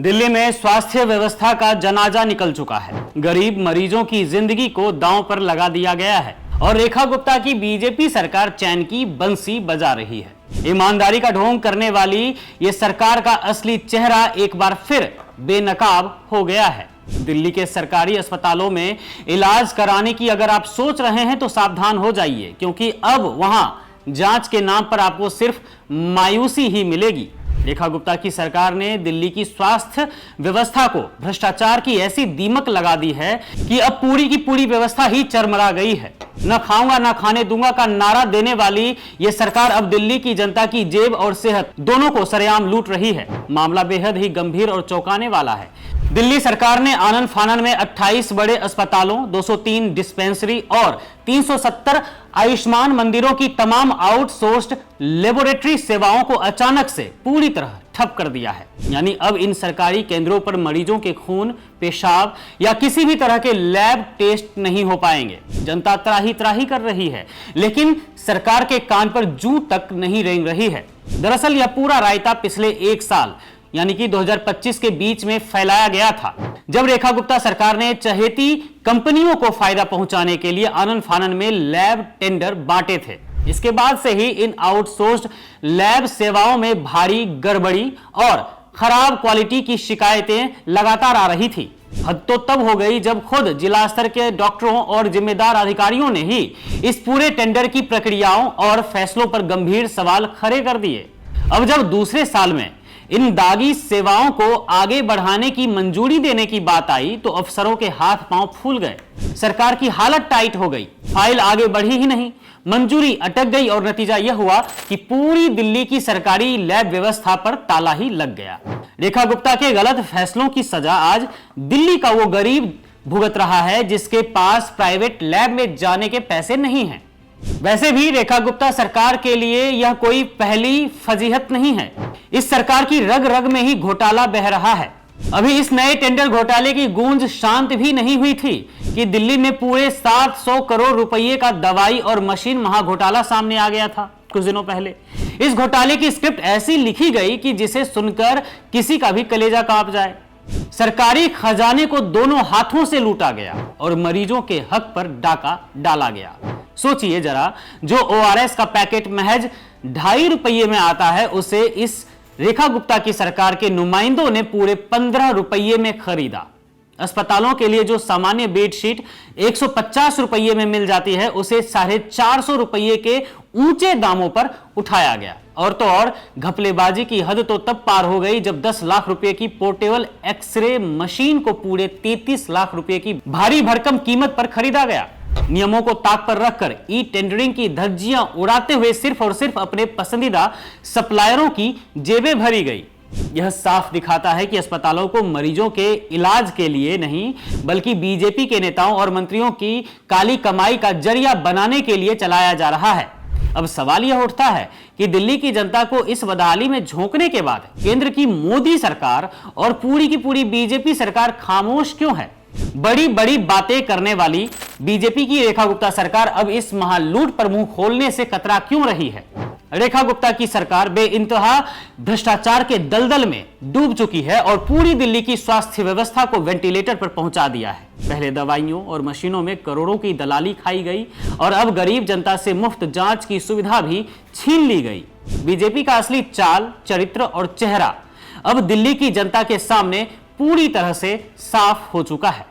दिल्ली में स्वास्थ्य व्यवस्था का जनाजा निकल चुका है। गरीब मरीजों की जिंदगी को दांव पर लगा दिया गया है और रेखा गुप्ता की बीजेपी सरकार चैन की बंसी बजा रही है। ईमानदारी का ढोंग करने वाली ये सरकार का असली चेहरा एक बार फिर बेनकाब हो गया है। दिल्ली के सरकारी अस्पतालों में इलाज कराने की अगर आप सोच रहे हैं तो सावधान हो जाइए, क्योंकि अब वहां जांच के नाम पर आपको सिर्फ मायूसी ही मिलेगी। रेखा गुप्ता की सरकार ने दिल्ली की स्वास्थ्य व्यवस्था को भ्रष्टाचार की ऐसी दीमक लगा दी है कि अब पूरी की पूरी व्यवस्था ही चरमरा गई है। न खाऊंगा न खाने दूंगा का नारा देने वाली ये सरकार अब दिल्ली की जनता की जेब और सेहत दोनों को सरेआम लूट रही है। मामला बेहद ही गंभीर और चौंकाने वाला है। दिल्ली सरकार ने आनन फानन में 28 बड़े अस्पतालों, 203 डिस्पेंसरी और 370 आयुष्मान मंदिरों की तमाम आउटसोर्स्ड लेबोरेटरी सेवाओं को अचानक से पूरी तरह ठप कर दिया है। यानी अब इन सरकारी केंद्रों पर मरीजों के खून, पेशाब या किसी भी तरह के लैब टेस्ट नहीं हो पाएंगे। जनता त्राही त्राही कर रही है, लेकिन सरकार के कान पर जूं तक नहीं रेंग रही है। दरअसल यह पूरा रायता पिछले एक साल यानी कि 2025 के बीच में फैलाया गया था, जब रेखा गुप्ता सरकार ने चहेती कंपनियों को फायदा पहुंचाने के लिए आनन फानन में लैब टेंडर बांटे थे। इसके बाद से ही इन आउटसोर्स्ड लैब सेवाओं में भारी गड़बड़ी और खराब क्वालिटी की शिकायतें लगातार आ रही थी। हद तो तब हो गई जब खुद जिला स्तर के डॉक्टरों और जिम्मेदार अधिकारियों ने ही इस पूरे टेंडर की प्रक्रियाओं और फैसलों पर गंभीर सवाल खड़े कर दिए। अब जब दूसरे साल में इन दागी सेवाओं को आगे बढ़ाने की मंजूरी देने की बात आई तो अफसरों के हाथ पांव फूल गए। सरकार की हालत टाइट हो गई, फाइल आगे बढ़ी ही नहीं, मंजूरी अटक गई और नतीजा यह हुआ कि पूरी दिल्ली की सरकारी लैब व्यवस्था पर ताला ही लग गया। रेखा गुप्ता के गलत फैसलों की सजा आज दिल्ली का वो गरीब भुगत रहा है जिसके पास प्राइवेट लैब में जाने के पैसे नहीं हैं। वैसे भी रेखा गुप्ता सरकार के लिए यह कोई पहली फजीहत नहीं है। इस सरकार की रग रग में ही घोटाला बह रहा है। अभी इस नए टेंडर घोटाले की गूंज शांत भी नहीं हुई थी कि दिल्ली में पूरे 700 करोड़ रुपए का दवाई और मशीन महाघोटाला सामने आ गया था कुछ दिनों पहले। इस घोटाले की स्क्रिप्ट ऐसी लिखी गई कि जिसे सुनकर किसी का भी कलेजा कांप जाए। सरकारी खजाने को दोनों हाथों से लूटा गया और मरीजों के हक पर डाका डाला गया। सोचिए जरा, जो ORS का पैकेट महज 2.5 रुपये में आता है, उसे इस रेखा गुप्ता की सरकार के नुमाइंदों ने पूरे 15 रुपये में खरीदा। अस्पतालों के लिए जो सामान्य बेडशीट 150 रुपये में मिल जाती है, उसे 450 रुपये के ऊंचे दामों पर उठाया गया। और तो और घपलेबाजी की हद तो तब पार हो गई जब 10 लाख रुपए की पोर्टेबल एक्सरे मशीन को पूरे 33 लाख रुपए की भारी भरकम कीमत पर खरीदा गया। नियमों को ताक पर रखकर ई टेंडरिंग की धज्जियां उड़ाते हुए सिर्फ और सिर्फ अपने पसंदीदा सप्लायरों की जेबें भरी गई। यह साफ दिखाता है कि अस्पतालों को मरीजों के इलाज के लिए नहीं, बल्कि बीजेपी के नेताओं और मंत्रियों की काली कमाई का जरिया बनाने के लिए चलाया जा रहा है। अब सवाल यह उठता है कि दिल्ली की जनता को इस बदहाली में झोंकने के बाद केंद्र की मोदी सरकार और पूरी की पूरी बीजेपी सरकार खामोश क्यों है? बड़ी बड़ी बातें करने वाली बीजेपी की रेखा गुप्ता सरकार अब इस महालूट पर मुंह खोलने से कतरा क्यों रही है? रेखा गुप्ता की सरकार बेइंतहा भ्रष्टाचार के दलदल में डूब चुकी है और पूरी दिल्ली की स्वास्थ्य व्यवस्था को वेंटिलेटर पर पहुंचा दिया है। पहले दवाइयों और मशीनों में करोड़ों की दलाली खाई गई और अब गरीब जनता से मुफ्त जांच की सुविधा भी छीन ली गई। बीजेपी का असली चाल, चरित्र और चेहरा अब दिल्ली की जनता के सामने पूरी तरह से साफ हो चुका है।